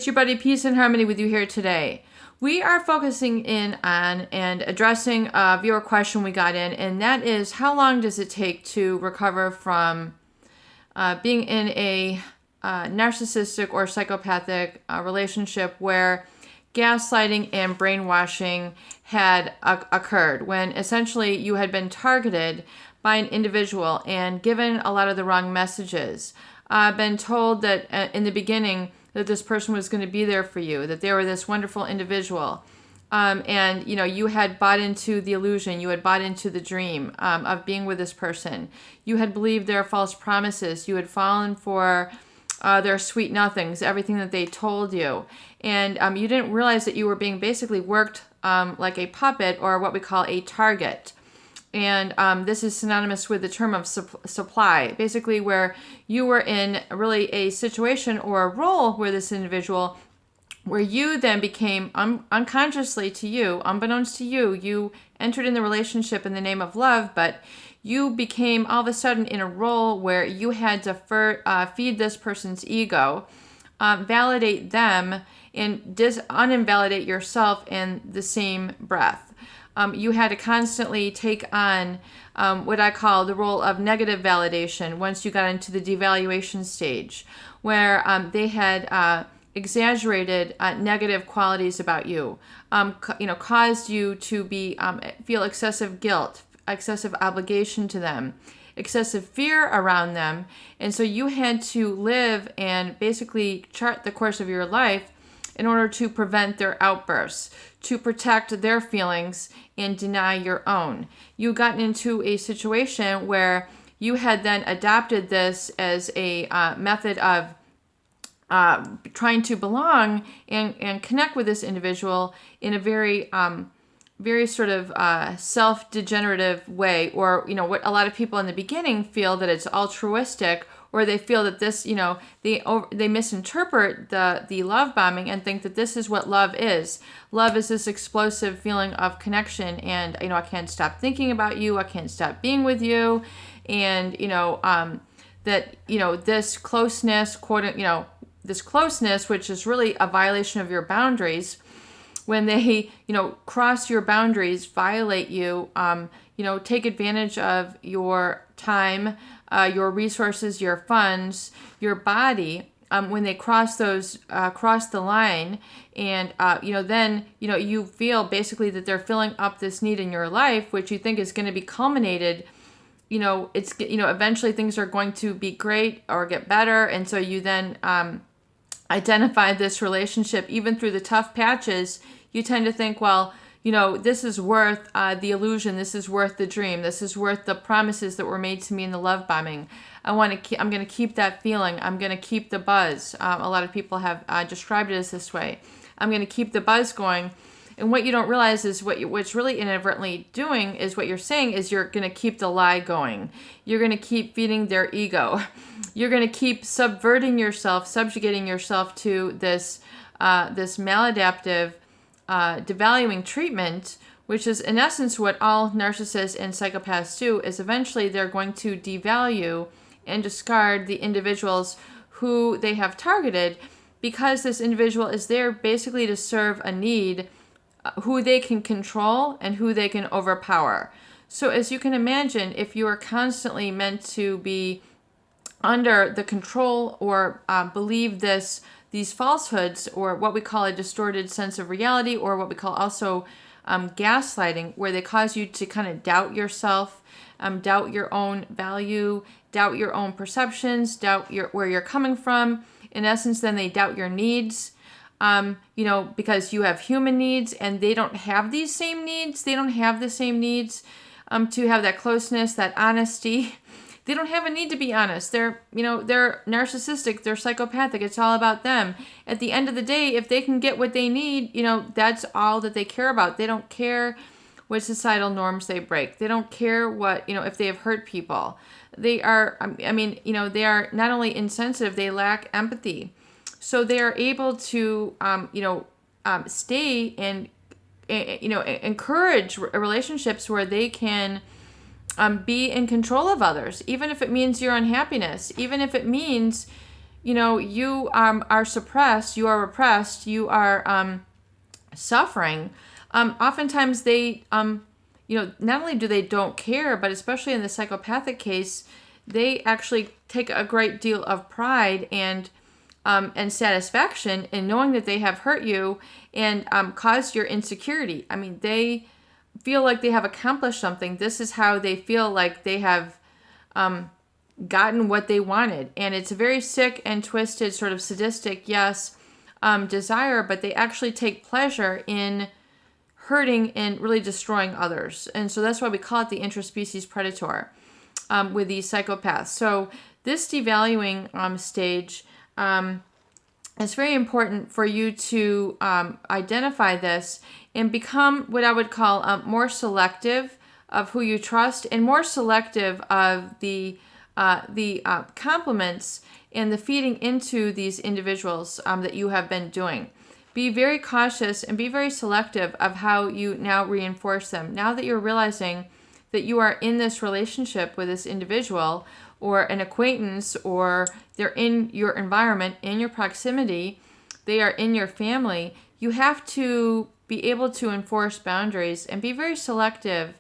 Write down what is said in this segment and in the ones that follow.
it's your buddy Peace and Harmony with you here today. We are focusing in on and addressing a viewer question we got in, and that is, how long does it take to recover from being in a narcissistic or psychopathic relationship where gaslighting and brainwashing had occurred, when essentially you had been targeted by an individual and given a lot of the wrong messages, been told that in the beginning that this person was going to be there for you, that they were this wonderful individual. And, you had bought into the illusion, you had bought into the dream of being with this person. You had believed their false promises. You had fallen for their sweet nothings, everything that they told you. And you didn't realize that you were being basically worked like a puppet, or what we call a target. And this is synonymous with the term of supply, basically where you were in really a situation or a role with this individual where you then became unconsciously to you, unbeknownst to you, you entered in the relationship in the name of love, but you became all of a sudden in a role where you had to feed this person's ego, validate them, and uninvalidate yourself in the same breath. You had to constantly take on what I call the role of negative validation once you got into the devaluation stage, where they had exaggerated negative qualities about you, caused you to feel excessive guilt, excessive obligation to them, excessive fear around them. And so you had to live and basically chart the course of your life in order to prevent their outbursts, to protect their feelings and deny your own. You got into a situation where you had then adopted this as a method of trying to belong and connect with this individual in a very sort of self-degenerative way, or what a lot of people in the beginning feel that it's altruistic, or they feel that this, they misinterpret the love bombing and think that this is what love is. Love is this explosive feeling of connection, and I can't stop thinking about you, I can't stop being with you, and that this closeness, this closeness, which is really a violation of your boundaries. When they, cross your boundaries, violate you, take advantage of your time, your resources, your funds, your body, when they cross the line, and, then, you feel basically that they're filling up this need in your life, which you think is going to be culminated, eventually things are going to be great or get better. And so you then, identify this relationship, even through the tough patches. You tend to think, well, this is worth the illusion. This is worth the dream. This is worth the promises that were made to me in the love bombing. I'm going to keep that feeling. I'm going to keep the buzz. A lot of people have described it as this way. I'm going to keep the buzz going. And what you don't realize is what's really inadvertently doing is what you're saying is you're going to keep the lie going. You're going to keep feeding their ego. You're going to keep subverting yourself, subjugating yourself to this maladaptive, devaluing treatment, which is in essence what all narcissists and psychopaths do, is eventually they're going to devalue and discard the individuals who they have targeted, because this individual is there basically to serve a need, who they can control and who they can overpower. So as you can imagine, if you are constantly meant to be under the control or believe these falsehoods, or what we call a distorted sense of reality, or what we call also gaslighting, where they cause you to kind of doubt yourself, doubt your own value, doubt your own perceptions, doubt where you're coming from. In essence, then they doubt your needs. Because you have human needs and they don't have these same needs. They don't have the same needs to have that closeness, that honesty. They don't have a need to be honest. They're narcissistic, they're psychopathic. It's all about them. At the end of the day, if they can get what they need, that's all that they care about. They don't care what societal norms they break. They don't care what, if they have hurt people. They are, they are not only insensitive, they lack empathy. So they are able to, stay and, encourage relationships where they can be in control of others, even if it means your unhappiness, even if it means, you are suppressed, you are repressed, you are suffering, oftentimes they, not only do they don't care, but especially in the psychopathic case, they actually take a great deal of pride and satisfaction in knowing that they have hurt you and caused your insecurity. I mean, they feel like they have accomplished something. This is how they feel like they have gotten what they wanted. And it's a very sick and twisted, sort of sadistic, yes, desire, but they actually take pleasure in hurting and really destroying others. And so that's why we call it the interspecies predator with these psychopaths. So this devaluing stage, it's very important for you to identify this and become what I would call more selective of who you trust and more selective of the compliments and the feeding into these individuals that you have been doing. Be very cautious and be very selective of how you now reinforce them. Now that you're realizing that you are in this relationship with this individual or an acquaintance, or they're in your environment, in your proximity, they are in your family, you have to be able to enforce boundaries and be very selective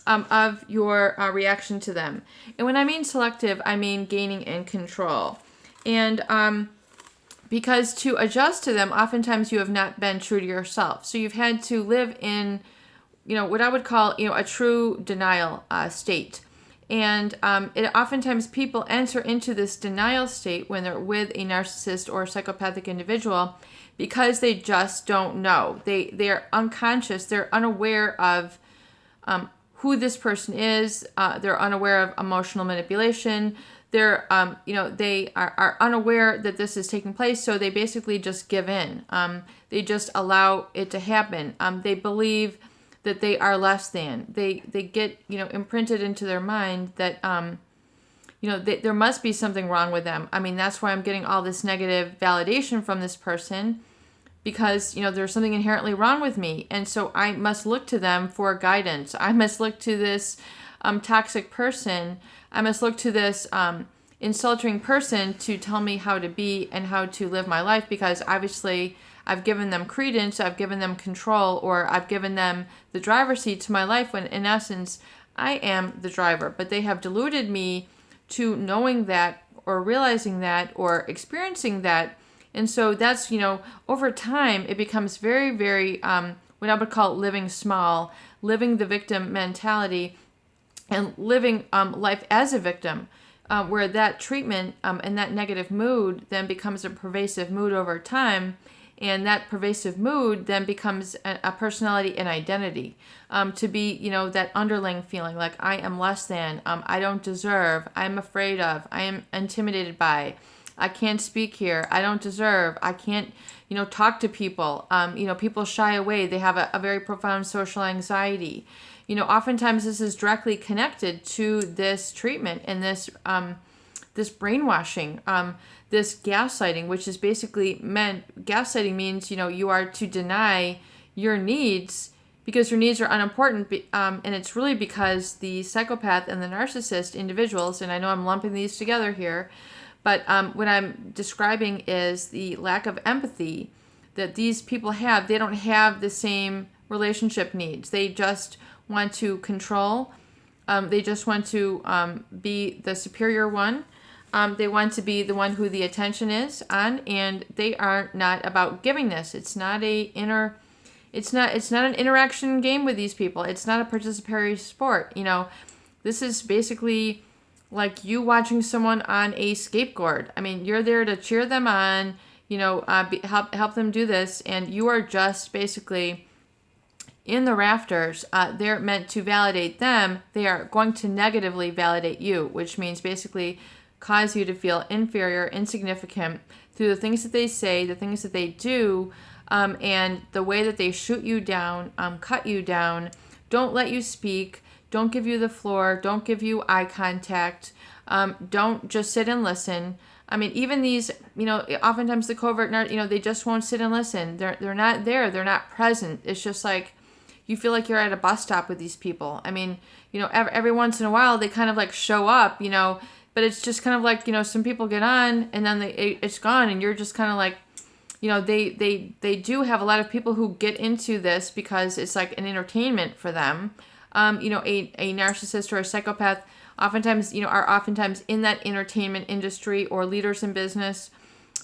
of your reaction to them. And when I mean selective, I mean gaining in control. And because to adjust to them, oftentimes you have not been true to yourself. So you've had to live in, what I would call, a true denial state. And oftentimes people enter into this denial state when they're with a narcissist or psychopathic individual because they just don't know. They're unconscious. They're unaware of who this person is. They're unaware of emotional manipulation. They're, they are unaware that this is taking place. So they basically just give in. They just allow it to happen. They believe that they are less than. They get, imprinted into their mind that, there must be something wrong with them. I mean, that's why I'm getting all this negative validation from this person, because, there's something inherently wrong with me. And so I must look to them for guidance. I must look to this toxic person. I must look to this insulting person to tell me how to be and how to live my life, because obviously I've given them credence, I've given them control, or I've given them the driver's seat to my life when in essence I am the driver. But they have deluded me to knowing that or realizing that or experiencing that. And so that's, over time it becomes very, very, what I would call living small, living the victim mentality and living life as a victim, where that treatment and that negative mood then becomes a pervasive mood over time. And that pervasive mood then becomes a personality and identity, to be, that underlying feeling like I am less than, I don't deserve, I'm afraid of, I am intimidated by, I can't speak here, I don't deserve, I can't, talk to people. People shy away. They have a very profound social anxiety. Oftentimes this is directly connected to this treatment and this brainwashing, this gaslighting, which is basically gaslighting means, you are to deny your needs because your needs are unimportant. And it's really because the psychopath and the narcissist individuals, and I know I'm lumping these together here, but what I'm describing is the lack of empathy that these people have. They don't have the same relationship needs. They just want to control. They just want to be the superior one. They want to be the one who the attention is on, and they are not about giving this. It's not it's not an interaction game with these people. It's not a participatory sport. This is basically like you watching someone on a skateboard. I mean, you're there to cheer them on, help them do this, and you are just basically in the rafters. They're meant to validate them. They are going to negatively validate you, which means basically cause you to feel inferior, insignificant through the things that they say, the things that they do, and the way that they shoot you down, cut you down, don't let you speak, don't give you the floor, don't give you eye contact, don't just sit and listen. I mean, even these, oftentimes the covert, they just won't sit and listen. They're not there. They're not present. It's just like you feel like you're at a bus stop with these people. I mean, every once in a while they kind of like show up, but it's just kind of like, some people get on and then it's gone, and you're just kind of like, they do have a lot of people who get into this because it's like an entertainment for them. A narcissist or a psychopath oftentimes, are oftentimes in that entertainment industry or leaders in business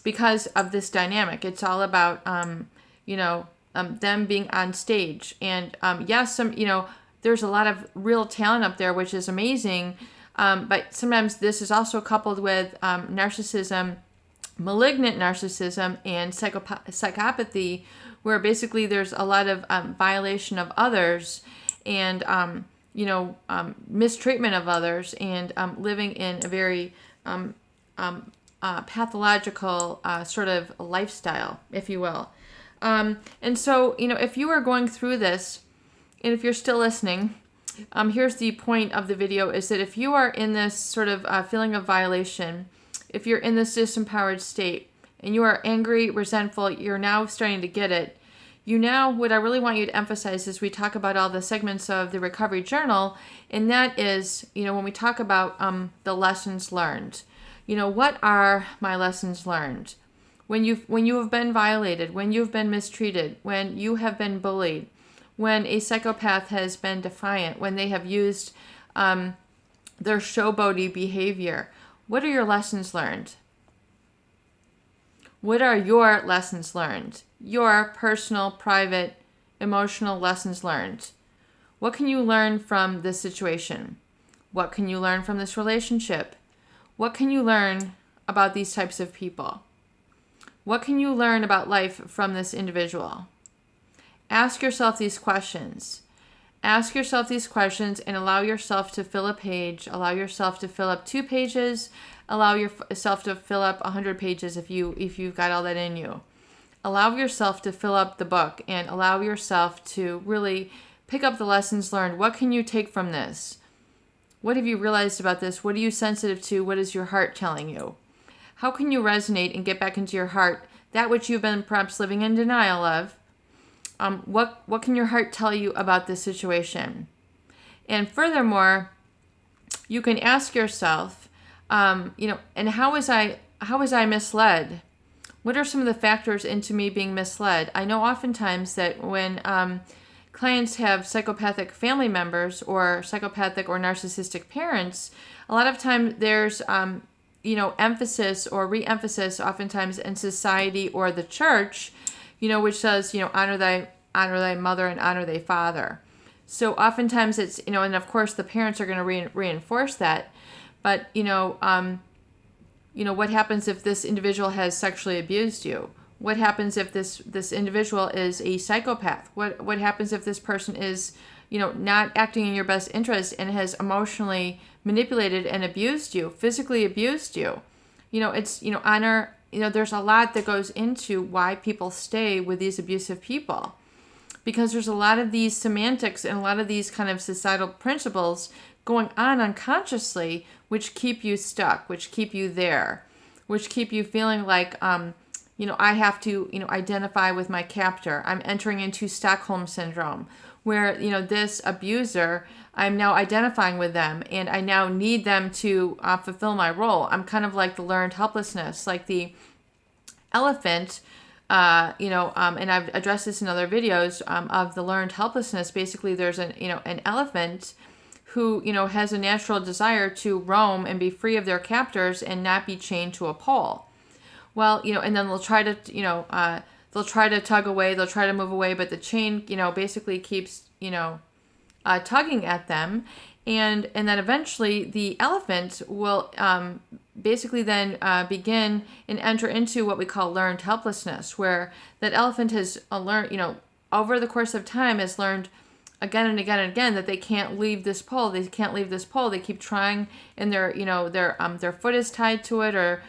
because of this dynamic. It's all about, them being on stage. And yes, there's a lot of real talent up there, which is amazing. But sometimes this is also coupled with narcissism, malignant narcissism, and psychopathy, where basically there's a lot of violation of others and, mistreatment of others, and living in a very pathological sort of lifestyle, if you will. And so, if you are going through this, and if you're still listening, here's the point of the video, is that if you are in this sort of feeling of violation, if you're in this disempowered state, and you are angry, resentful, you're now starting to get it. What I really want you to emphasize is we talk about all the segments of the recovery journal, and that is, when we talk about the lessons learned. What are my lessons learned? When you have been violated, when you've been mistreated, when you have been bullied, when a psychopath has been defiant, when they have used their showboaty behavior, what are your lessons learned? What are your lessons learned? Your personal, private, emotional lessons learned. What can you learn from this situation? What can you learn from this relationship? What can you learn about these types of people? What can you learn about life from this individual? Ask yourself these questions. Ask yourself these questions and allow yourself to fill a page. Allow yourself to fill up 2 pages. Allow yourself to fill up 100 pages if you've got all that in you. Allow yourself to fill up the book and allow yourself to really pick up the lessons learned. What can you take from this? What have you realized about this? What are you sensitive to? What is your heart telling you? How can you resonate and get back into your heart, that which you've been perhaps living in denial of? What can your heart tell you about this situation? And furthermore, you can ask yourself, and how was I misled? What are some of the factors into me being misled? I know oftentimes that when clients have psychopathic family members or psychopathic or narcissistic parents, a lot of time there's emphasis or re-emphasis oftentimes in society or the church, which says, honor thy mother and honor thy father. So oftentimes it's, and of course the parents are going to reinforce that. But, what happens if this individual has sexually abused you? What happens if this individual is a psychopath? What happens if this person is, not acting in your best interest and has emotionally manipulated and abused you, physically abused you? It's, honor, there's a lot that goes into why people stay with these abusive people. Because there's a lot of these semantics and a lot of these kind of societal principles going on unconsciously, which keep you stuck, which keep you there, which keep you feeling like, I have to, identify with my captor. I'm entering into Stockholm syndrome, where, this abuser, I'm now identifying with them, and I now need them to fulfill my role. I'm kind of like the learned helplessness, like the elephant, and I've addressed this in other videos of the learned helplessness. Basically, there's an elephant who, has a natural desire to roam and be free of their captors and not be chained to a pole. Well, and then they'll try to tug away, they'll try to move away, but the chain, basically keeps, tugging at them. And then eventually the elephant will basically then begin and enter into what we call learned helplessness, where that elephant has learned, over the course of time has learned again and again and again that they can't leave this pole. They can't leave this pole. They keep trying, and their foot is tied to it, or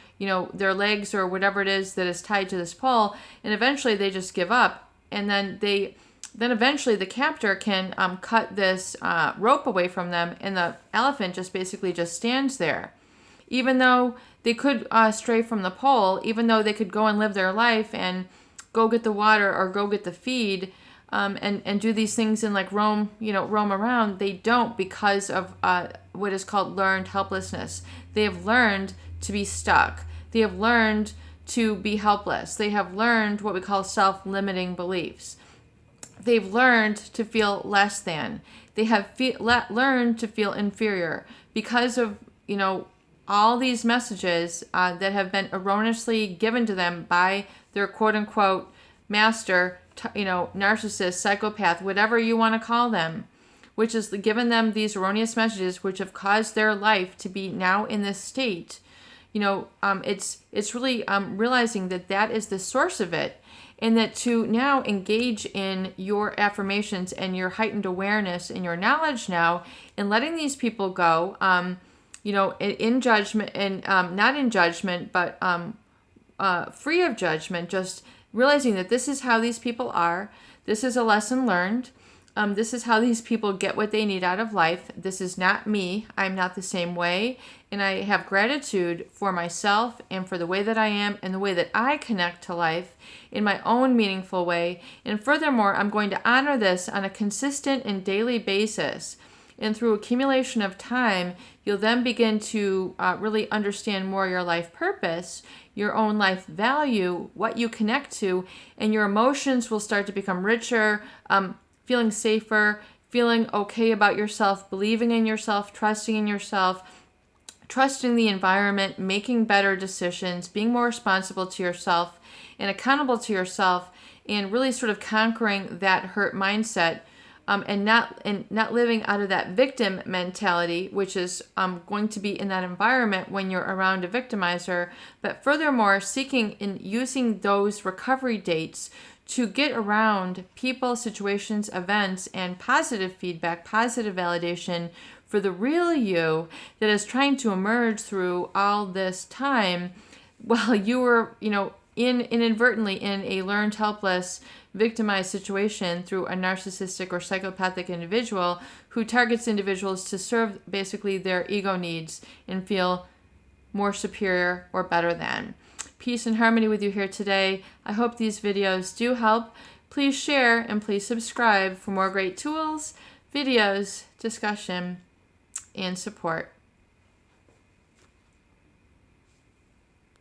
their legs, or whatever it is that is tied to this pole, and eventually they just give up. And then eventually the captor can cut this rope away from them, and the elephant just basically just stands there, even though they could stray from the pole, even though they could go and live their life and go get the water or go get the feed. And do these things and like roam around. They don't, because of what is called learned helplessness. They have learned to be stuck. They have learned to be helpless. They have learned what we call self-limiting beliefs. They've learned to feel less than. They have learned to feel inferior because of, all these messages that have been erroneously given to them by their quote-unquote master, narcissist, psychopath, whatever you want to call them, which has given them these erroneous messages which have caused their life to be now in this state. It's really realizing that is the source of it, and that to now engage in your affirmations and your heightened awareness and your knowledge now, and letting these people go, in judgment, and not in judgment, but free of judgment, just realizing that this is how these people are. This is a lesson learned. This is how these people get what they need out of life. This is not me. I'm not the same way. And I have gratitude for myself and for the way that I am and the way that I connect to life in my own meaningful way. And furthermore, I'm going to honor this on a consistent and daily basis. And through accumulation of time, you'll then begin to really understand more your life purpose, your own life value, what you connect to, and your emotions will start to become richer, feeling safer, feeling okay about yourself, believing in yourself, trusting the environment, making better decisions, being more responsible to yourself and accountable to yourself, and really sort of conquering that hurt mindset. And not living out of that victim mentality, which is going to be in that environment when you're around a victimizer, but furthermore, seeking and using those recovery dates to get around people, situations, events, and positive feedback, positive validation for the real you that is trying to emerge through all this time while you were, inadvertently in a learned helpless victimized situation through a narcissistic or psychopathic individual who targets individuals to serve basically their ego needs and feel more superior or better than. Peace and harmony with you here today. I hope these videos do help. Please share and please subscribe for more great tools, videos, discussion, and support.